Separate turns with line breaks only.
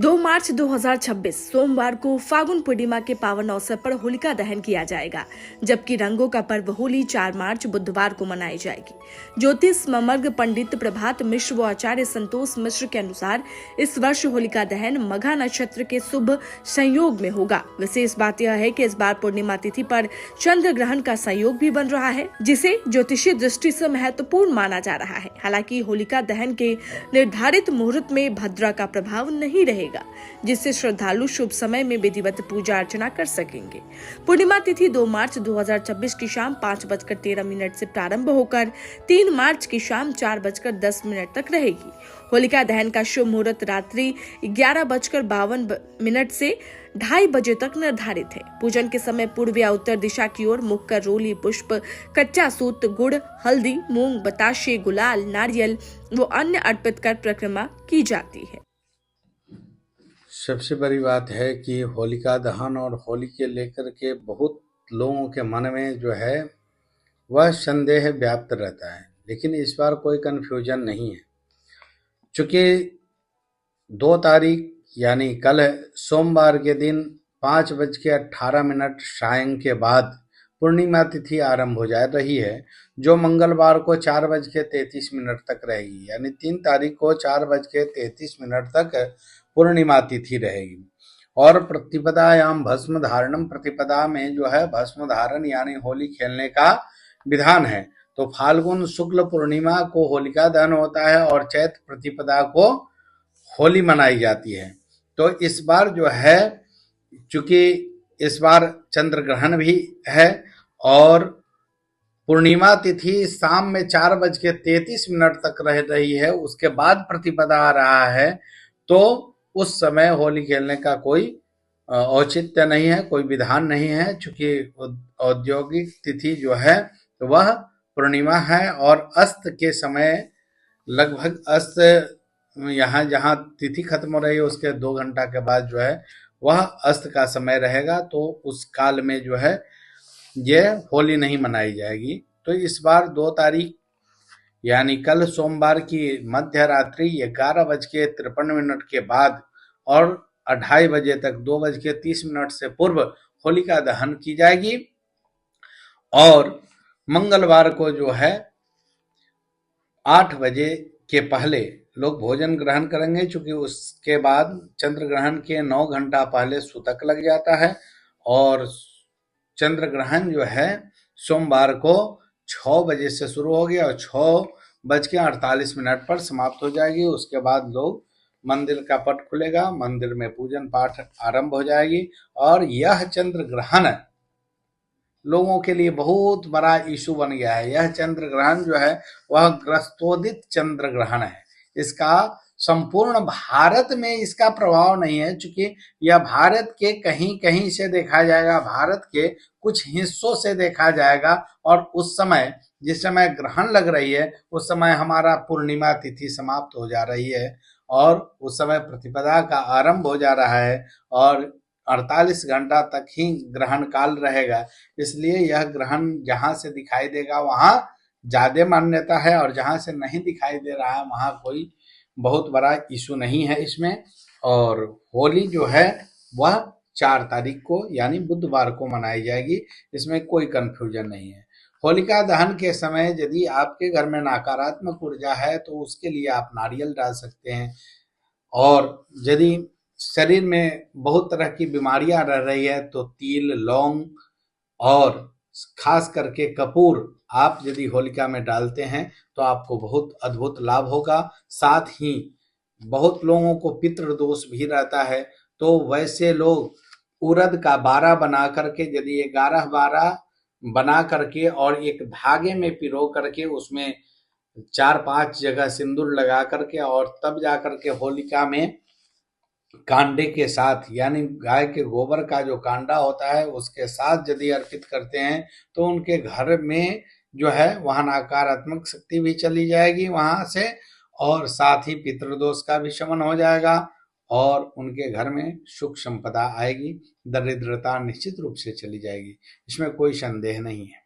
2 मार्च 2026 सोमवार को फागुन पूर्णिमा के पावन अवसर पर होलिका दहन किया जाएगा, जबकि रंगों का पर्व होली 4 मार्च बुधवार को मनाई जाएगी। ज्योतिष ममर्ग पंडित प्रभात मिश्र व आचार्य संतोष मिश्र के अनुसार इस वर्ष होलिका दहन मघा नक्षत्र के शुभ संयोग में होगा। विशेष बात यह है कि इस बार पूर्णिमा तिथि पर चंद्र ग्रहण का संयोग भी बन रहा है, जिसे ज्योतिषीय दृष्टि से महत्वपूर्ण माना जा रहा है। हालांकि होलिका दहन के निर्धारित मुहूर्त में भद्रा का प्रभाव नहीं रहेगा, जिससे श्रद्धालु शुभ समय में विधिवत पूजा अर्चना कर सकेंगे। पूर्णिमा तिथि 2 मार्च 2026 की शाम 5:13 से प्रारंभ होकर 3 मार्च की शाम 4:10 तक रहेगी। होलिका दहन का शुभ मुहूर्त रात्रि 11:52 से 2:30 बजे तक निर्धारित है। पूजन के समय पूर्व या उत्तर दिशा की ओर मुख कर रोली, पुष्प, कच्चा सूत, गुड़, हल्दी, मूंग, बताशे, गुलाल, नारियल व अन्य अर्पित कर परिक्रमा की जाती है।
सबसे बड़ी बात है कि होलिका दहन और होली के लेकर के बहुत लोगों के मन में जो है वह संदेह व्याप्त रहता है, लेकिन इस बार कोई कन्फ्यूजन नहीं है। चूँकि 2 तारीख यानी कल सोमवार के दिन 5:18 सायं के बाद पूर्णिमा तिथि आरंभ हो जा रही है, जो मंगलवार को 4:33 तक रहेगी। यानी 3 तारीख को 4:33 तक पूर्णिमा तिथि रहेगी। और प्रतिपदायाम भस्म धारणम, प्रतिपदा में जो है भस्म धारण यानी होली खेलने का विधान है। तो फाल्गुन शुक्ल पूर्णिमा को होलिका दहन होता है और चैत्र प्रतिपदा को होली मनाई जाती है। तो इस बार जो है, चूंकि इस बार चंद्र ग्रहण भी है और पूर्णिमा तिथि शाम में 4:33 तक रह रही है, उसके बाद प्रतिपदा आ रहा है, तो उस समय होली खेलने का कोई औचित्य नहीं है, कोई विधान नहीं है। चूंकि औद्योगिक तिथि जो है वह पूर्णिमा है और अस्त के समय लगभग अस्त यहाँ जहाँ तिथि खत्म हो रही है उसके 2 घंटा के बाद जो है वह अस्त का समय रहेगा। तो उस काल में जो है ये होली नहीं मनाई जाएगी। तो इस बार 2 तारीख यानी कल सोमवार की मध्य रात्रि 11:53 के बाद और 2:30 बजे तक 2:30 से पूर्व होलिका दहन की जाएगी। और मंगलवार को जो है 8 बजे के पहले लोग भोजन ग्रहण करेंगे, चूंकि उसके बाद चंद्र ग्रहण के 9 घंटा पहले सूतक लग जाता है और चंद्र ग्रहण जो है सोमवार को 6 बजे से शुरू हो गया और 6:48 पर समाप्त हो जाएगी। उसके बाद लोग मंदिर का पट खुलेगा, मंदिर में पूजन पाठ आरंभ हो जाएगी। और यह चंद्र ग्रहण लोगों के लिए बहुत बड़ा इशू बन गया है। यह चंद्र ग्रहण जो है वह ग्रस्तोदित चंद्र ग्रहण है। इसका संपूर्ण भारत में इसका प्रभाव नहीं है, क्योंकि यह भारत के कहीं कहीं से देखा जाएगा, भारत के कुछ हिस्सों से देखा जाएगा। और उस समय जिस समय ग्रहण लग रही है उस समय हमारा पूर्णिमा तिथि समाप्त हो जा रही है और उस समय प्रतिपदा का आरंभ हो जा रहा है और 48 घंटा तक ही ग्रहण काल रहेगा। इसलिए यह ग्रहण जहां से दिखाई देगा वहां ज्यादा मान्यता है और जहां से नहीं दिखाई दे रहा है वहां कोई बहुत बड़ा इशू नहीं है इसमें। और होली जो है वह 4 तारीख को यानी बुधवार को मनाई जाएगी, इसमें कोई कंफ्यूजन नहीं है। होलिका दहन के समय यदि आपके घर में नकारात्मक ऊर्जा है तो उसके लिए आप नारियल डाल सकते हैं। और यदि शरीर में बहुत तरह की बीमारियां रह रही है तो तिल, लौंग और खास करके कपूर आप यदि होलिका में डालते हैं तो आपको बहुत अद्भुत लाभ होगा। साथ ही बहुत लोगों को पितृ दोष भी रहता है, तो वैसे लोग उड़द का 12 बना करके, यदि 11-12 बना करके और एक धागे में पिरो करके उसमें 4-5 जगह सिंदूर लगा करके और तब जा करके होलिका में कांडे के साथ यानी गाय के गोबर का जो कांडा होता है उसके साथ यदि अर्पित करते हैं तो उनके घर में जो है वहां नकारात्मक शक्ति भी चली जाएगी वहां से, और साथ ही पितृदोष का भी शमन हो जाएगा और उनके घर में सुख संपदा आएगी, दरिद्रता निश्चित रूप से चली जाएगी। इसमें कोई संदेह नहीं है।